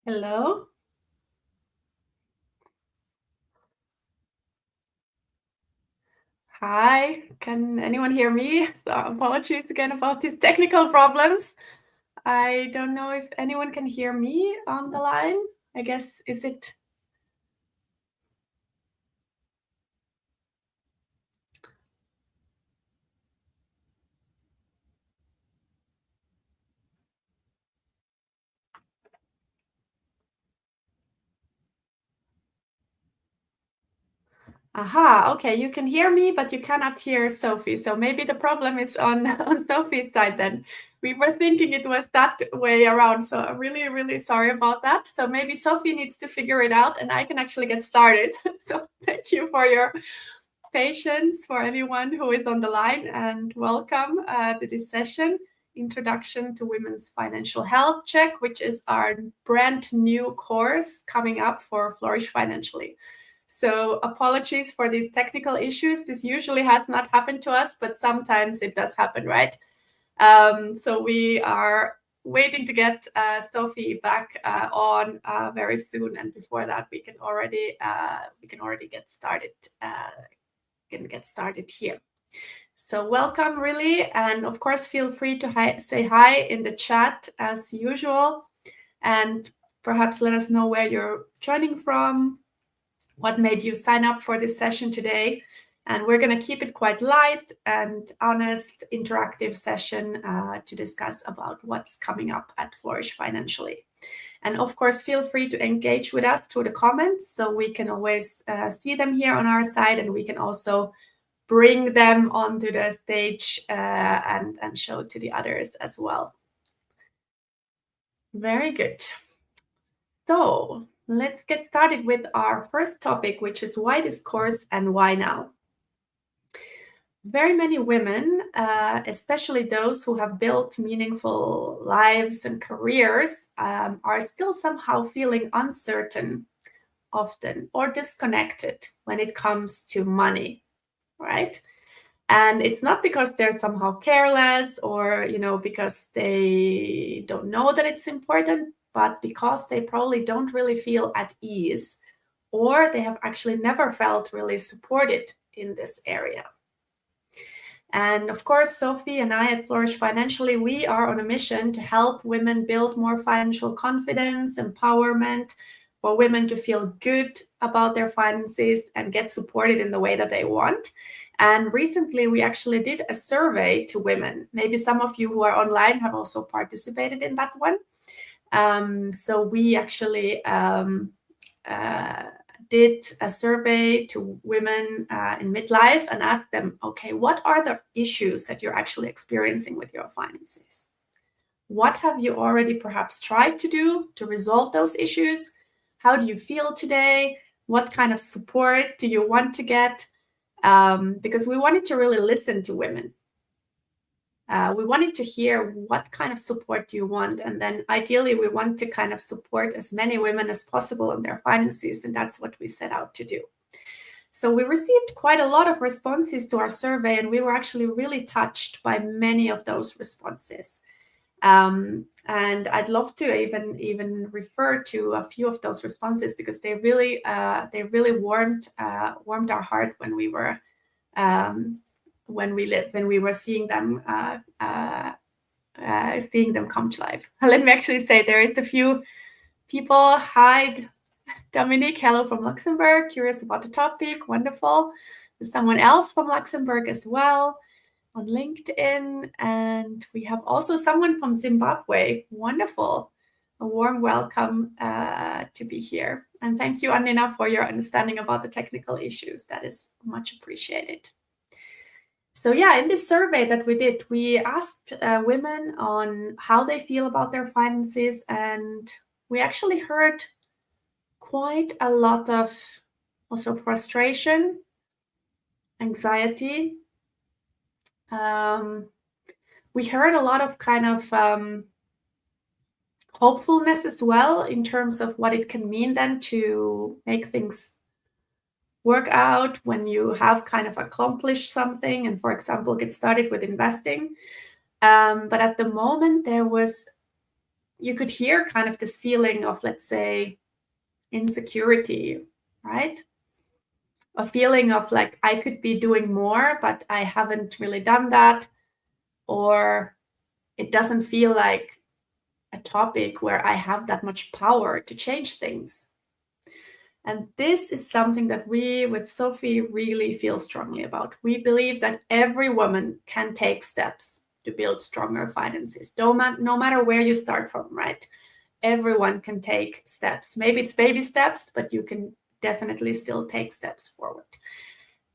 Hello. Hi. Can anyone hear me? So apologies again about these technical problems. I don't know if anyone can hear me on the line. I guess, is it? Aha, okay, you can hear me, but you cannot hear Sophie. So maybe the problem is on, on Sophie's side then. We were thinking it was that way around. So I'm really, really sorry about that. So maybe Sophie needs to figure it out and I can actually get started. So thank you for your patience for anyone who is on the line, and welcome to this session, Introduction to Women's Financial Health Check, which is our brand new course coming up for Flourish Financially. So apologies for these technical issues. This usually has not happened to us, but sometimes it does happen, right? So we are waiting to get Sophie back on very soon, and before that we can already get started here. So welcome, really, and of course feel free to say hi in the chat as usual, and perhaps let us know where you're joining from, what made you sign up for this session today. And we're going to keep it quite light and honest, interactive session to discuss about what's coming up at Flourish Financially. And of course, feel free to engage with us through the comments, so we can always see them here on our side, and we can also bring them onto the stage and show to the others as well. Very good. So let's get started with our first topic, which is why this course and why now? Very many women, especially those who have built meaningful lives and careers, are still somehow feeling uncertain often or disconnected when it comes to money, right? And it's not because they're somehow careless or, because they don't know that it's important, but because they probably don't really feel at ease, or they have actually never felt really supported in this area. And of course, Sophie and I at Flourish Financially, we are on a mission to help women build more financial confidence, empowerment, for women to feel good about their finances and get supported in the way that they want. And recently, we actually did a survey to women. Maybe some of you who are online have also participated in that one. So we actually did a survey to women in midlife and asked them, okay, what are the issues that you're actually experiencing with your finances? What have you already perhaps tried to do to resolve those issues? How do you feel today? What kind of support do you want to get? Because we wanted to really listen to women. We wanted to hear what kind of support do you want, and then ideally we want to kind of support as many women as possible in their finances, and that's what we set out to do. So we received quite a lot of responses to our survey, and we were actually really touched by many of those responses. And I'd love to even refer to a few of those responses, because they really warmed our heart when we were seeing them come to life. Let me actually say there is a few people. Hi, Dominique. Hello from Luxembourg. Curious about the topic. Wonderful. There's someone else from Luxembourg as well on LinkedIn, and we have also someone from Zimbabwe. Wonderful. A warm welcome to be here. And thank you, Annina, for your understanding about the technical issues. That is much appreciated. So yeah, in this survey that we did, we asked women on how they feel about their finances, and we actually heard quite a lot of also frustration, anxiety. We heard a lot of kind of hopefulness as well, in terms of what it can mean then to make things work out when you have kind of accomplished something and, for example, get started with investing. But at the moment, there was you could hear kind of this feeling of, let's say, insecurity, right? A feeling of like, I could be doing more, but I haven't really done that. Or it doesn't feel like a topic where I have that much power to change things. And this is something that we with Sophie really feel strongly about. We believe that every woman can take steps to build stronger finances, no matter where you start from, right? Everyone can take steps. Maybe it's baby steps, but you can definitely still take steps forward.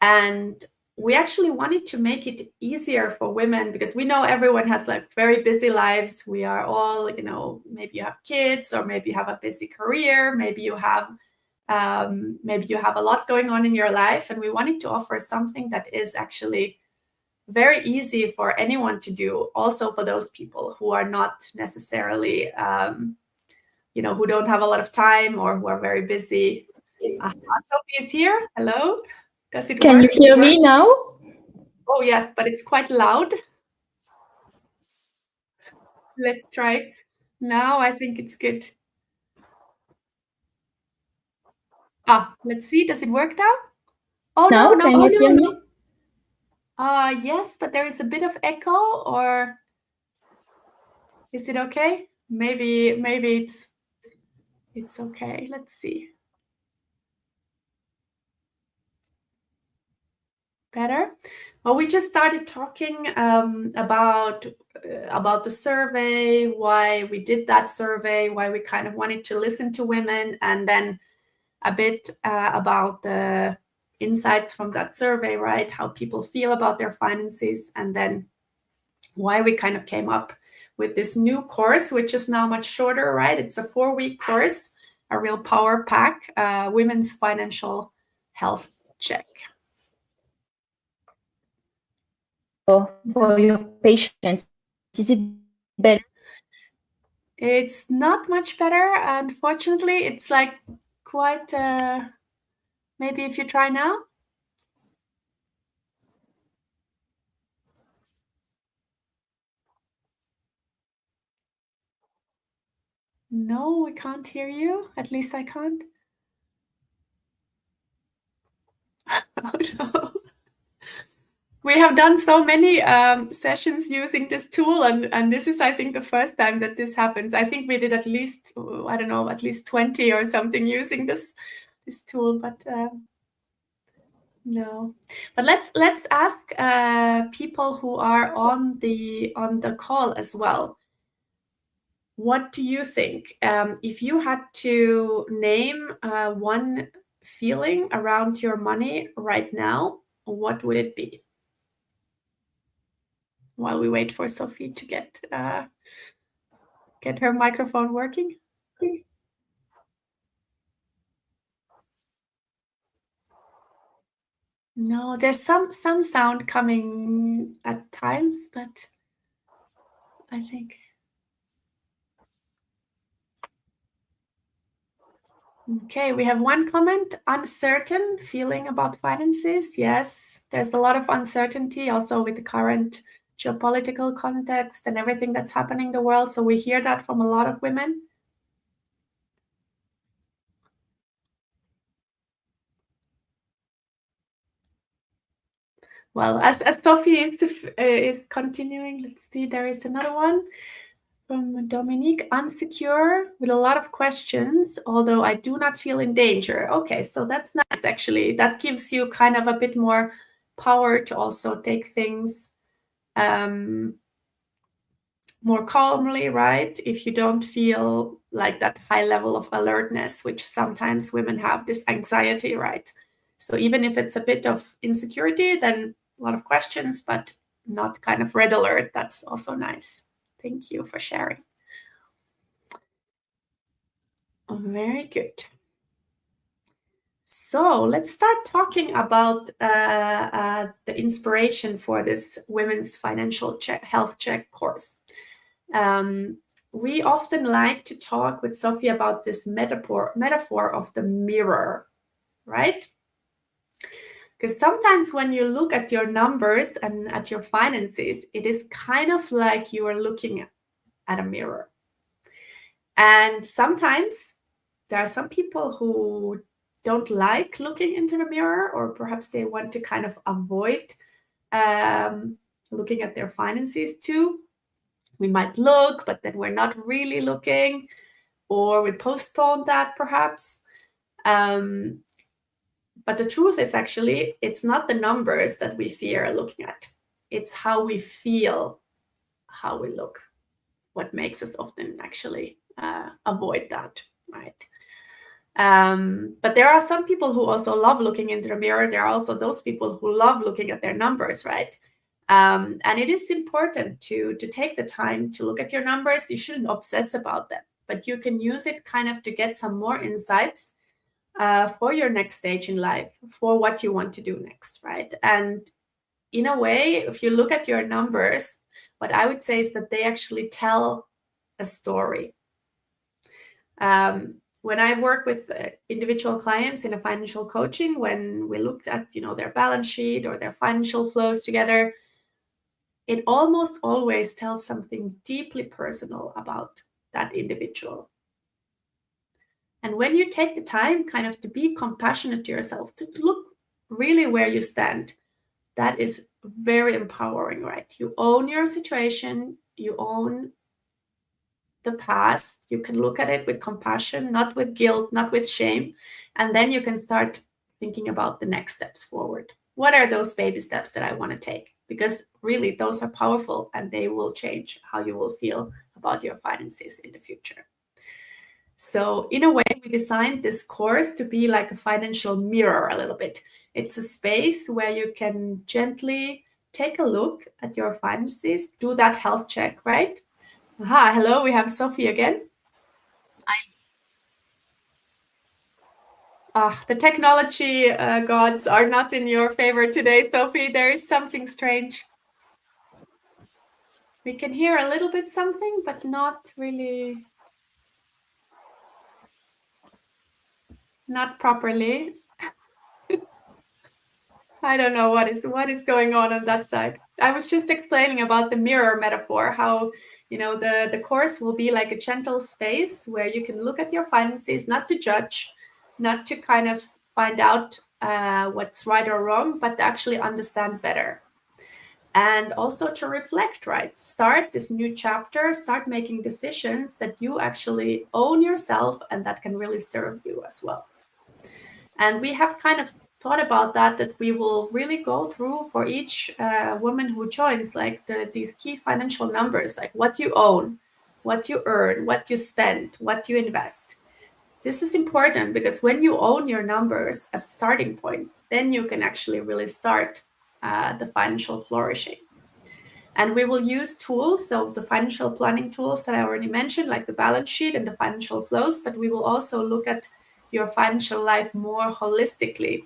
And we actually wanted to make it easier for women, because we know everyone has like very busy lives. We are all, maybe you have kids, or maybe you have a busy career, maybe you have a lot going on in your life, and we wanted to offer something that is actually very easy for anyone to do, also for those people who are not necessarily, who don't have a lot of time, or who are very busy. Sophie is here. Hello. Does it work? Can you hear me now? Oh, yes, but it's quite loud. Let's try. Now I think it's good. Let's see. Does it work now? Oh, Now, no. can you hear me? Yes, but there is a bit of echo, or is it okay? Maybe it's okay. Let's see. Better? Well, we just started talking about the survey, why we did that survey, why we kind of wanted to listen to women, and then a bit about the insights from that survey, right? How people feel about their finances, and then why we kind of came up with this new course, which is now much shorter, right? It's a 4-week course, a real power pack, women's financial health check. For your patients, is it better? It's not much better, unfortunately. It's like quite, maybe if you try now. No, we can't hear you. At least I can't. Oh no. We have done so many sessions using this tool, and this is, I think, the first time that this happens. I think we did at least, I don't know, at least 20 or something using this tool, but no. But let's ask people who are on the call as well. What do you think? If you had to name one feeling around your money right now, what would it be? While we wait for Sophie to get her microphone working. No, there's some sound coming at times, but I think. Okay, we have one comment: uncertain feeling about finances. Yes, there's a lot of uncertainty also with the current geopolitical context and everything that's happening in the world. So we hear that from a lot of women. Well, as Sophie is continuing, let's see, there is another one from Dominique. Unsecure with a lot of questions, although I do not feel in danger. Okay, so that's nice, actually. That gives you kind of a bit more power to also take things more calmly, right? If you don't feel like that high level of alertness, which sometimes women have, this anxiety, right? So even if it's a bit of insecurity, then a lot of questions, but not kind of red alert. That's also nice. Thank you for sharing. Oh, very good. So let's start talking about the inspiration for this women's financial health check course. We often like to talk with Sophie about this metaphor of the mirror, right? Because sometimes when you look at your numbers and at your finances, it is kind of like you are looking at a mirror. And sometimes there are some people who don't like looking into the mirror, or perhaps they want to kind of avoid looking at their finances too. We might look, but then we're not really looking, or we postpone that perhaps. But the truth is actually, it's not the numbers that we fear looking at. It's how we feel, how we look, what makes us often actually avoid that, right? But there are some people who also love looking into the mirror. There are also those people who love looking at their numbers, right? And it is important to take the time to look at your numbers. You shouldn't obsess about them, but you can use it kind of to get some more insights for your next stage in life, for what you want to do next, right? And in a way, if you look at your numbers, what I would say is that they actually tell a story. When I work with individual clients in a financial coaching, when we looked at their balance sheet or their financial flows together, it almost always tells something deeply personal about that individual. And when you take the time kind of to be compassionate to yourself, to look really where you stand, that is very empowering, right? You own your situation, you own the past, you can look at it with compassion, not with guilt, not with shame, and then you can start thinking about the next steps forward. What are those baby steps that I want to take? Because really, those are powerful and they will change how you will feel about your finances in the future. So in a way, we designed this course to be like a financial mirror a little bit. It's a space where you can gently take a look at your finances, do that health check, right? Aha, hello, we have Sophie again. The technology gods are not in your favor today, Sophie. There is something strange. We can hear a little bit something, but not really, not properly. I don't know what is going on that side. I was just explaining about the mirror metaphor, how the course will be like a gentle space where you can look at your finances, not to judge, not to kind of find out what's right or wrong, but to actually understand better. And also to reflect, right? Start this new chapter, start making decisions that you actually own yourself and that can really serve you as well. And we have kind of thought about that we will really go through for each woman who joins, like these key financial numbers, like what you own, what you earn, what you spend, what you invest. This is important because when you own your numbers as a starting point, then you can actually really start the financial flourishing. And we will use tools, so the financial planning tools that I already mentioned, like the balance sheet and the financial flows, but we will also look at your financial life more holistically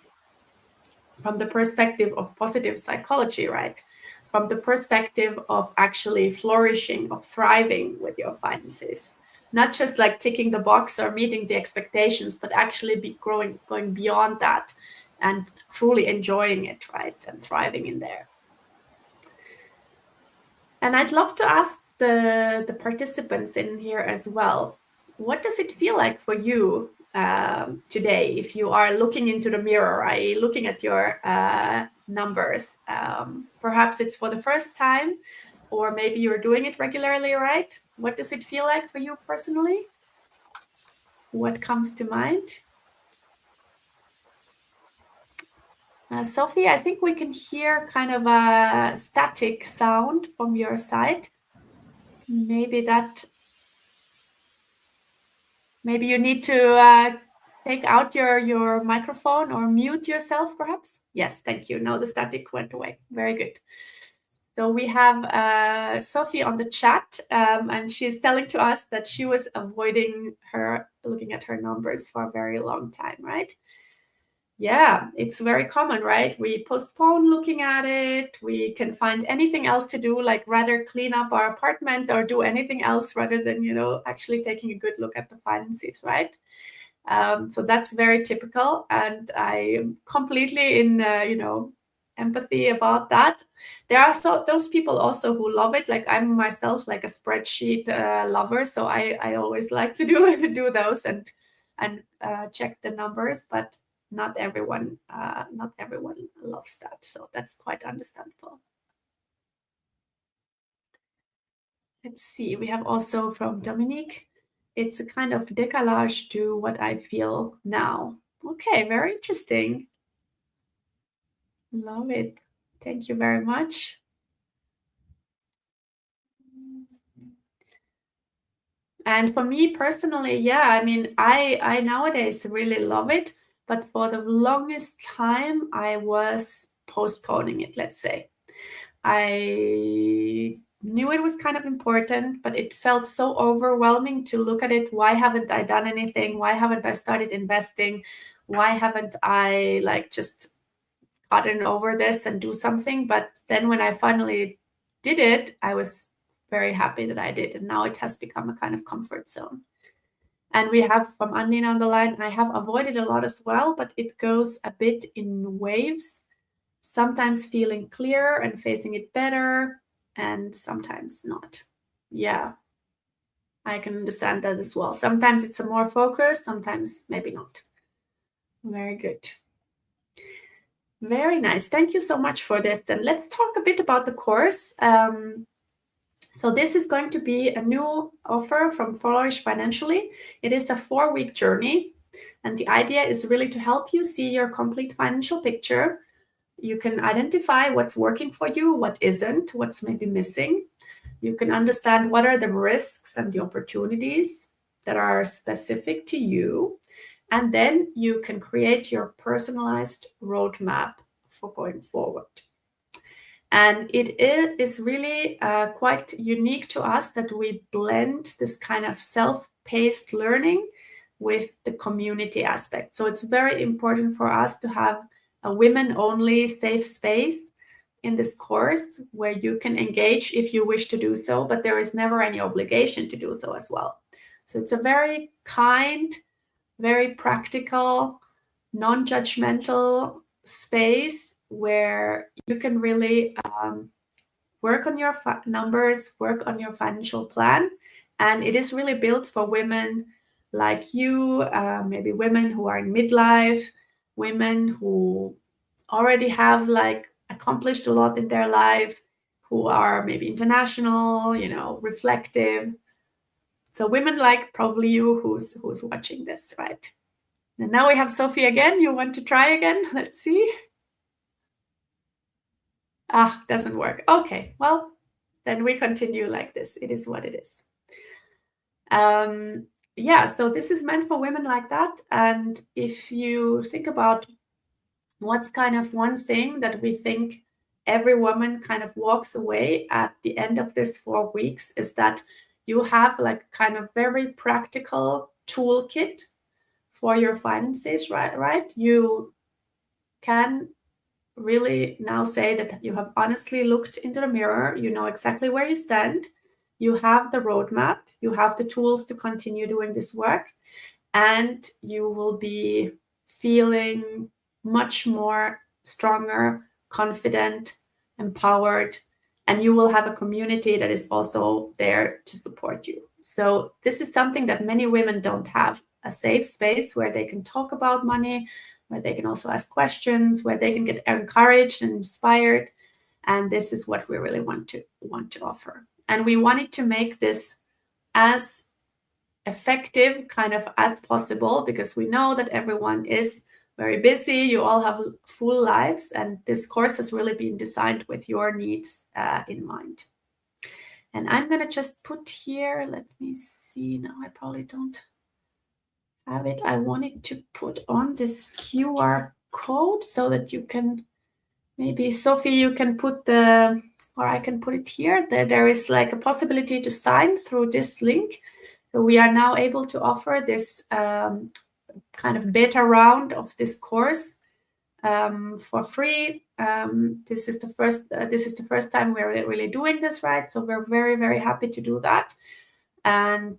from the perspective of positive psychology, right? From the perspective of actually flourishing, of thriving with your finances. Not just like ticking the box or meeting the expectations, but actually going beyond that and truly enjoying it, right? And thriving in there. And I'd love to ask the participants in here as well, what does it feel like for you today if you are looking into the mirror, i.e. looking at your numbers? Perhaps it's for the first time, or maybe you're doing it regularly, right? What does it feel like for you personally? What comes to mind? Sophie, I think we can hear kind of a static sound from your side. Maybe you need to take out your microphone or mute yourself, perhaps. Yes, thank you. Now the static went away. Very good. So we have Sophie on the chat, and she's telling to us that she was avoiding looking at her numbers for a very long time, right? Yeah, it's very common, right? We postpone looking at it. We can find anything else to do, like rather clean up our apartment or do anything else rather than, actually taking a good look at the finances, right? So that's very typical. And I am completely empathy about that. There are those people also who love it. Like I'm myself like a spreadsheet lover, so I always like to do those and check the numbers, but not everyone loves that, so that's quite understandable. Let's see, we have also from Dominique, it's a kind of décalage to what I feel now. Okay, very interesting. Love it. Thank you very much. And for me personally, yeah, I mean, I nowadays really love it, but for the longest time, I was postponing it, let's say. I knew it was kind of important, but it felt so overwhelming to look at it. Why haven't I done anything? Why haven't I started investing? Why haven't I like just gotten over this and do something? But then when I finally did it, I was very happy that I did. And now it has become a kind of comfort zone. And we have from Andina on the line, I have avoided a lot as well, but it goes a bit in waves, sometimes feeling clear and facing it better, and sometimes not. Yeah, I can understand that as well. Sometimes it's a more focus, sometimes maybe not. Very good. Very nice. Thank you so much for this. Then let's talk a bit about the course. So this is going to be a new offer from Flourish Financially. It is a 4-week journey. And the idea is really to help you see your complete financial picture. You can identify what's working for you, what isn't, what's maybe missing. You can understand what are the risks and the opportunities that are specific to you. And then you can create your personalized roadmap for going forward. And it is really quite unique to us that we blend this kind of self-paced learning with the community aspect. So it's very important for us to have a women-only safe space in this course where you can engage if you wish to do so, but there is never any obligation to do so as well. So it's a very kind, very practical, non-judgmental space where you can really work on your numbers, work on your financial plan. And it is really built for women like you, maybe women who are in midlife, women who already have like accomplished a lot in their life, who are maybe international, reflective. So women like probably you who's watching this, right? And now we have Sophie again. You want to try again? Let's see. Doesn't work. Okay, well, then we continue like this. It is what it is. Yeah, so this is meant for women like that. And if you think about what's kind of one thing that we think every woman kind of walks away at the end of this 4 weeks is that you have like kind of very practical toolkit for your finances, right? You can really now say that you have honestly looked into the mirror, you know exactly where you stand, you have the roadmap, you have the tools to continue doing this work, and you will be feeling much more stronger, confident, empowered, and you will have a community that is also there to support you. So this is something that many women don't have, a safe space where they can talk about money, where they can also ask questions, where they can get encouraged and inspired. And this is what we really want to offer. And we wanted to make this as effective kind of as possible, because we know that everyone is very busy. You all have full lives, and this course has really been designed with your needs in mind. And I'm going to just put here, let me see, now I probably don't have it. I wanted to put on this QR code so that you can, maybe Sophie, you can put or I can put it here. There is like a possibility to sign through this link. So we are now able to offer this kind of beta round of this course for free. This is the first time we're really doing this, right? So we're very, very happy to do that. And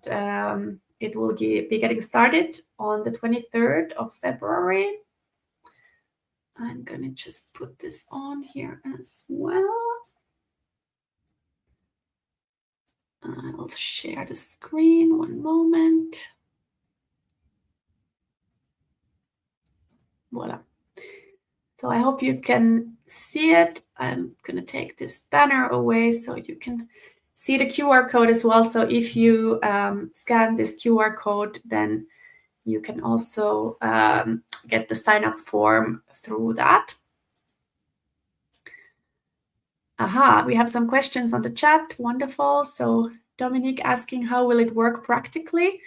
it will be getting started on the 23rd of February. I'm going to just put this on here as well. I'll share the screen, one moment. Voila. So I hope you can see it. I'm going to take this banner away so you can see the QR code as well. So if you scan this QR code, then you can also get the sign-up form through that. Aha, we have some questions on the chat. Wonderful. So Dominique asking, how will it work practically?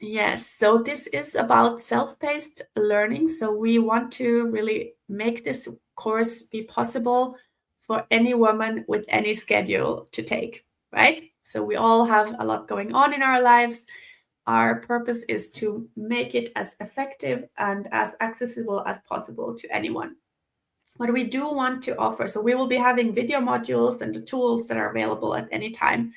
Yes, so this is about self-paced learning. So we want to really make this course be possible for any woman with any schedule to take, right? So we all have a lot going on in our lives. Our purpose is to make it as effective and as accessible as possible to anyone. What we do want to offer, so we will be having video modules and the tools that are available at any time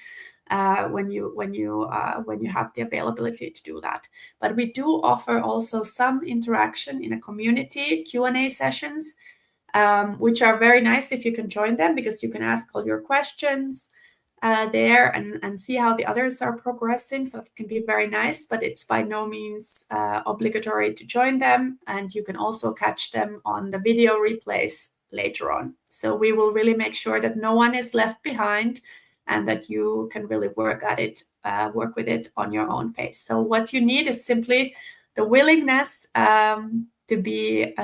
when you have the availability to do that. But we do offer also some interaction in a community Q&A sessions, which are very nice if you can join them, because you can ask all your questions there and see how the others are progressing. So it can be very nice, but it's by no means obligatory to join them. And you can also catch them on the video replays later on. So we will really make sure that no one is left behind and that you can really work with it on your own pace. So what you need is simply the willingness to be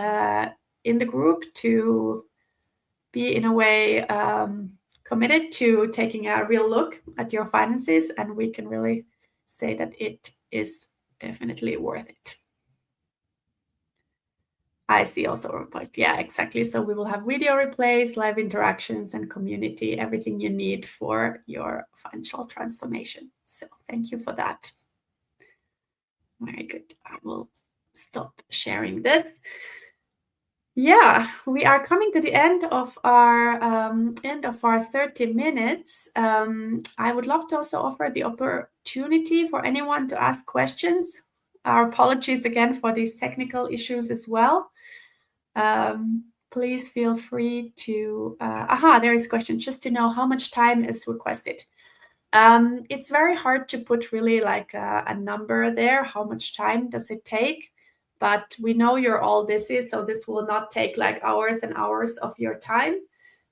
in the group, to be in a way committed to taking a real look at your finances, and we can really say that it is definitely worth it. I see also a post. Yeah, exactly. So we will have video replays, live interactions, and community, everything you need for your financial transformation. So thank you for that. Very good. I will stop sharing this. Yeah, we are coming to the end of our 30 minutes. I would love to also offer the opportunity for anyone to ask questions. Our apologies again for these technical issues as well. Please feel free to, there is a question, just to know how much time is requested. It's very hard to put really like a number there. How much time does it take? But we know you're all busy, so this will not take like hours and hours of your time.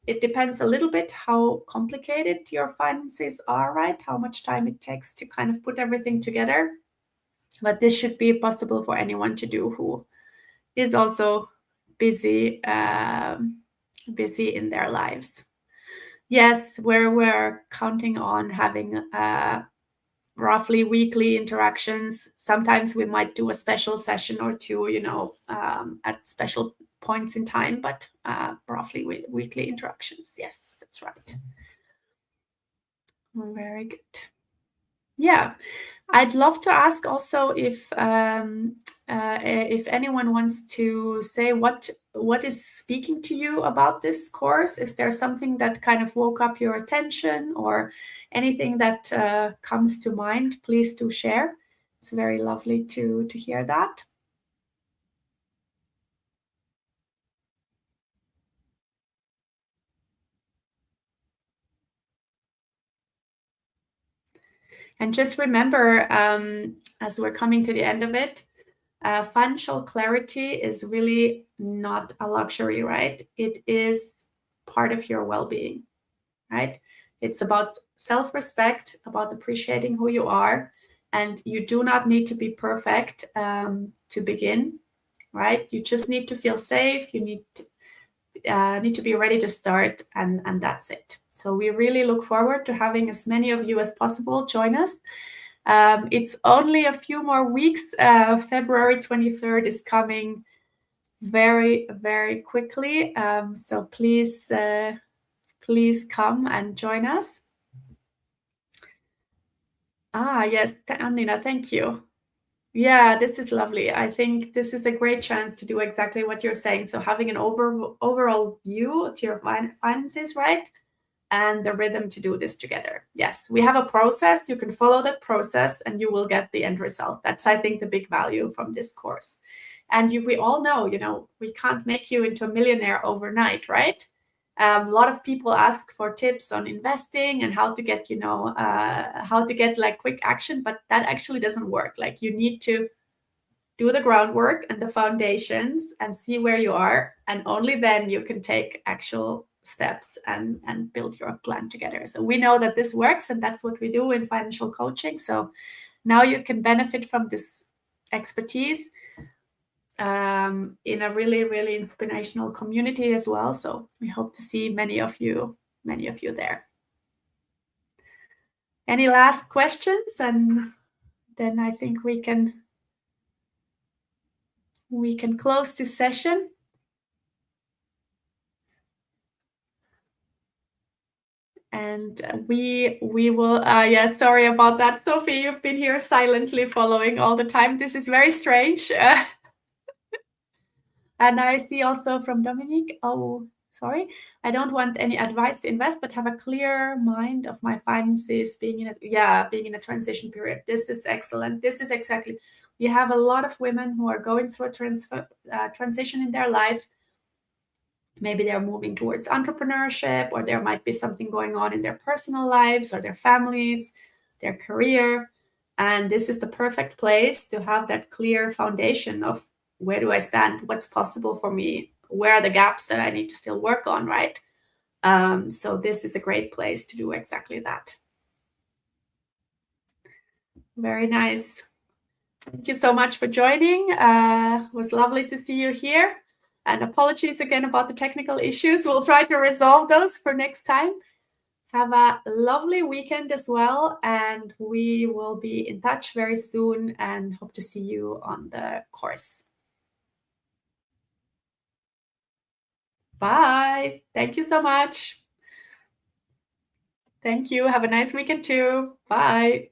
It depends a little bit how complicated your finances are, right? How much time it takes to kind of put everything together. But this should be possible for anyone to do who is also busy in their lives. Yes, we're counting on having roughly weekly interactions. Sometimes we might do a special session or two, at special points in time, but roughly weekly interactions. Yes, that's right. Very good. Yeah, I'd love to ask also if anyone wants to say what is speaking to you about this course. Is there something that kind of woke up your attention or anything that comes to mind? Please do share. It's very lovely to hear that. And just remember, as we're coming to the end of it, financial clarity is really not a luxury, right? It is part of your well-being, right? It's about self-respect, about appreciating who you are, and you do not need to be perfect to begin, right? You just need to feel safe. You need to be ready to start, and that's it. So we really look forward to having as many of you as possible join us. It's only a few more weeks. February 23rd is coming very, very quickly. So please come and join us. Yes, Annina, thank you. Yeah, this is lovely. I think this is a great chance to do exactly what you're saying. So having an overall view to your finances, right? And the rhythm to do this together. Yes, we have a process. You can follow that process and you will get the end result. That's, I think, the big value from this course. And we all know, we can't make you into a millionaire overnight, right? A lot of people ask for tips on investing and how to get, like quick action, but that actually doesn't work. Like, you need to do the groundwork and the foundations and see where you are, and only then you can take actual steps and build your plan together. So we know that this works, and that's what we do in financial coaching. So now you can benefit from this expertise in a really, really inspirational community as well. So we hope to see many of you there. Any last questions? And then I think we can close this session. And we will, sorry about that, Sophie. You've been here silently following all the time. This is very strange. And I see also from Dominique, sorry, I don't want any advice to invest, but have a clear mind of my finances being in a transition period. This is excellent. This is exactly, we have a lot of women who are going through a transition in their life. Maybe they're moving towards entrepreneurship, or there might be something going on in their personal lives or their families, their career. And this is the perfect place to have that clear foundation of, where do I stand? What's possible for me? Where are the gaps that I need to still work on, right? So this is a great place to do exactly that. Very nice. Thank you so much for joining. It was lovely to see you here. And apologies again about the technical issues. We'll try to resolve those for next time. Have a lovely weekend as well. And we will be in touch very soon and hope to see you on the course. Bye. Thank you so much. Thank you. Have a nice weekend too. Bye.